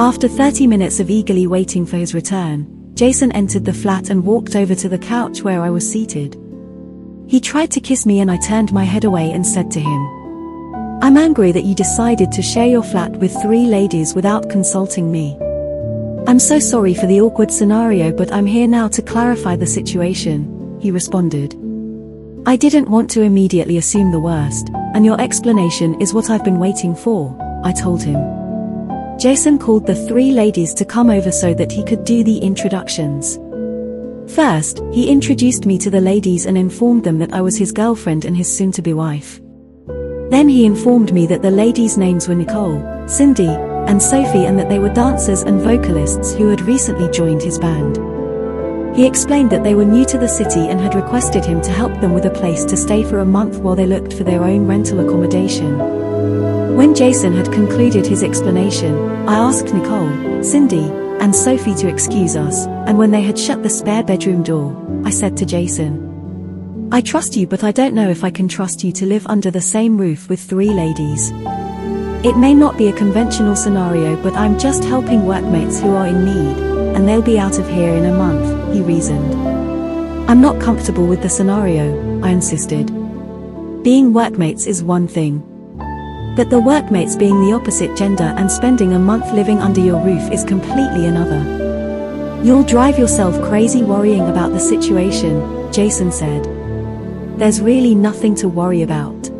After 30 minutes of eagerly waiting for his return, Jason entered the flat and walked over to the couch where I was seated. He tried to kiss me and I turned my head away and said to him, "I'm angry that you decided to share your flat with 3 ladies without consulting me. I'm so sorry for the awkward scenario, but I'm here now to clarify the situation," he responded. "I didn't want to immediately assume the worst, and your explanation is what I've been waiting for," I told him. Jason called the 3 ladies to come over so that he could do the introductions. First, he introduced me to the ladies and informed them that I was his girlfriend and his soon-to-be wife. Then he informed me that the ladies' names were Nicole, Cindy, and Sophie, and that they were dancers and vocalists who had recently joined his band. He explained that they were new to the city and had requested him to help them with a place to stay for a month while they looked for their own rental accommodation. When Jason had concluded his explanation, I asked Nicole, Cindy, and Sophie to excuse us, and when they had shut the spare bedroom door, I said to Jason, "I trust you, but I don't know if I can trust you to live under the same roof with 3 ladies. It may not be a conventional scenario, but I'm just helping workmates who are in need, and they'll be out of here in a month," he reasoned. "I'm not comfortable with the scenario," I insisted. "Being workmates is one thing, but the workmates being the opposite gender and spending a month living under your roof is completely another. You'll drive yourself crazy worrying about the situation," Jason said. "There's really nothing to worry about."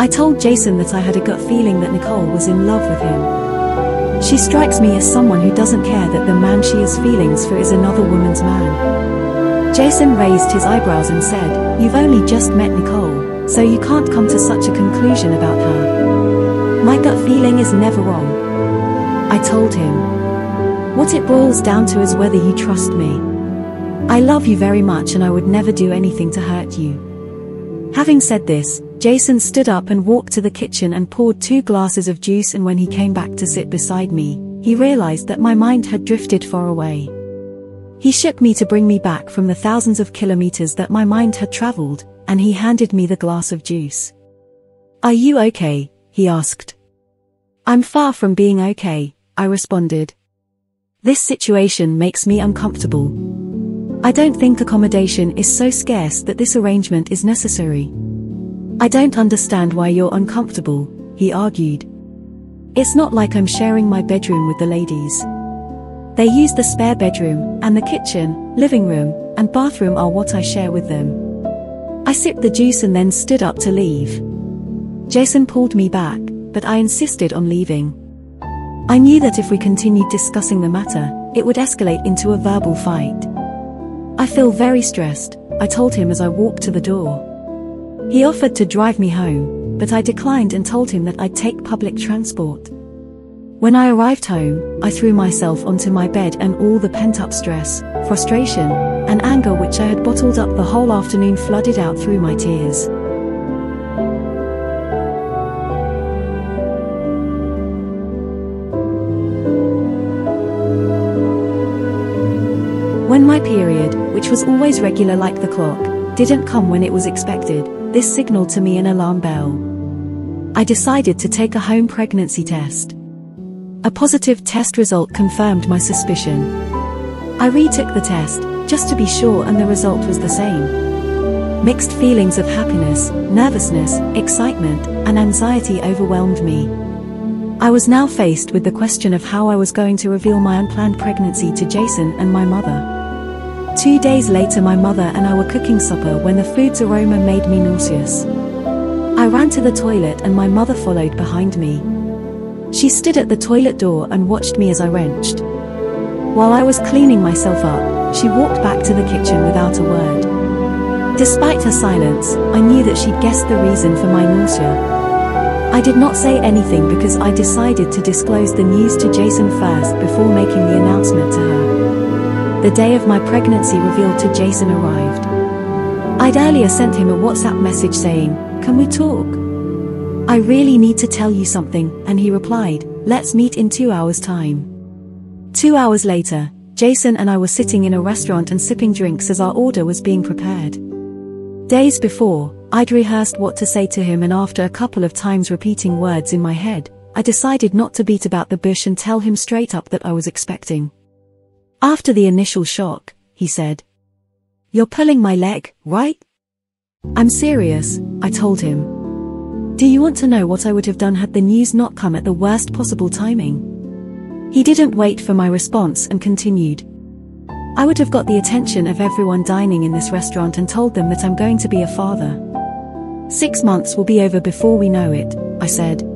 I told Jason that I had a gut feeling that Nicole was in love with him. "She strikes me as someone who doesn't care that the man she has feelings for is another woman's man." Jason raised his eyebrows and said, "You've only just met Nicole, so you can't come to such a conclusion about her." "My gut feeling is never wrong," I told him. "What it boils down to is whether you trust me. I love you very much and I would never do anything to hurt you." Having said this, Jason stood up and walked to the kitchen and poured 2 glasses of juice, and when he came back to sit beside me, he realized that my mind had drifted far away. He shook me to bring me back from the thousands of kilometers that my mind had traveled, and he handed me the glass of juice. "Are you okay?" he asked. "I'm far from being okay," I responded. "This situation makes me uncomfortable. I don't think accommodation is so scarce that this arrangement is necessary." "I don't understand why you're uncomfortable," he argued. "It's not like I'm sharing my bedroom with the ladies. They use the spare bedroom, and the kitchen, living room, and bathroom are what I share with them." I sipped the juice and then stood up to leave. Jason pulled me back, but I insisted on leaving. I knew that if we continued discussing the matter, it would escalate into a verbal fight. "I feel very stressed," I told him as I walked to the door. He offered to drive me home, but I declined and told him that I'd take public transport. When I arrived home, I threw myself onto my bed, and all the pent-up stress, frustration, and anger which I had bottled up the whole afternoon flooded out through my tears. When my period, which was always regular like the clock, didn't come when it was expected, this signaled to me an alarm bell. I decided to take a home pregnancy test. A positive test result confirmed my suspicion. I retook the test, just to be sure, and the result was the same. Mixed feelings of happiness, nervousness, excitement, and anxiety overwhelmed me. I was now faced with the question of how I was going to reveal my unplanned pregnancy to Jason and my mother. 2 days later, my mother and I were cooking supper when the food's aroma made me nauseous. I ran to the toilet and my mother followed behind me. She stood at the toilet door and watched me as I wrenched. While I was cleaning myself up, she walked back to the kitchen without a word. Despite her silence, I knew that she'd guessed the reason for my nausea. I did not say anything because I decided to disclose the news to Jason first before making the announcement to her. The day of my pregnancy reveal to Jason arrived. I'd earlier sent him a WhatsApp message saying, "Can we talk? I really need to tell you something," and he replied, "Let's meet in 2 hours' time." 2 hours later, Jason and I were sitting in a restaurant and sipping drinks as our order was being prepared. Days before, I'd rehearsed what to say to him, and after a couple of times repeating words in my head, I decided not to beat about the bush and tell him straight up that I was expecting. After the initial shock, he said, "You're pulling my leg, right?" "I'm serious," I told him. "Do you want to know what I would have done had the news not come at the worst possible timing?" He didn't wait for my response and continued. "I would have got the attention of everyone dining in this restaurant and told them that I'm going to be a father. 6 months will be over before we know it," I said.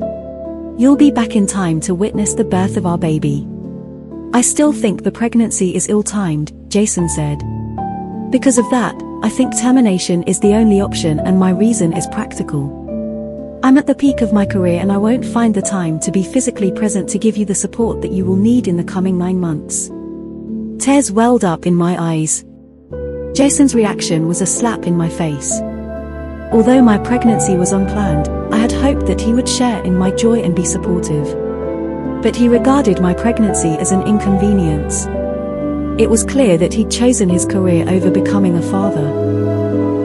"You'll be back in time to witness the birth of our baby." "I still think the pregnancy is ill-timed," Jason said. "Because of that, I think termination is the only option, and my reason is practical. I'm at the peak of my career and I won't find the time to be physically present to give you the support that you will need in the coming 9 months." Tears welled up in my eyes. Jason's reaction was a slap in my face. Although my pregnancy was unplanned, I had hoped that he would share in my joy and be supportive. But he regarded my pregnancy as an inconvenience. It was clear that he'd chosen his career over becoming a father.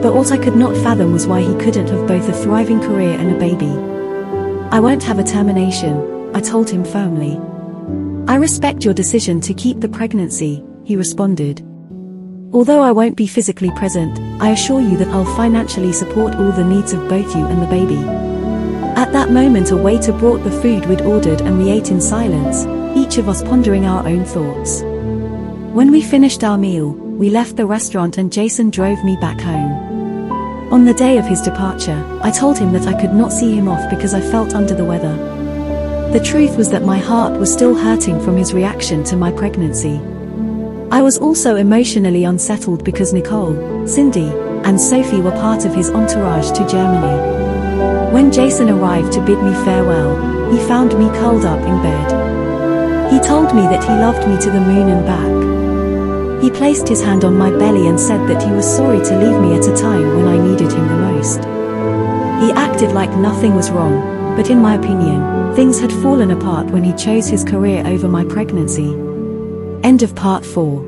But what I could not fathom was why he couldn't have both a thriving career and a baby. "I won't have a termination," I told him firmly. "I respect your decision to keep the pregnancy," he responded. "Although I won't be physically present, I assure you that I'll financially support all the needs of both you and the baby." At that moment, a waiter brought the food we'd ordered and we ate in silence, each of us pondering our own thoughts. When we finished our meal, we left the restaurant and Jason drove me back home. On the day of his departure, I told him that I could not see him off because I felt under the weather. The truth was that my heart was still hurting from his reaction to my pregnancy. I was also emotionally unsettled because Nicole, Cindy, and Sophie were part of his entourage to Germany. When Jason arrived to bid me farewell, he found me curled up in bed. He told me that he loved me to the moon and back. He placed his hand on my belly and said that he was sorry to leave me at a time when I needed him the most. He acted like nothing was wrong, but in my opinion, things had fallen apart when he chose his career over my pregnancy. End of part 4.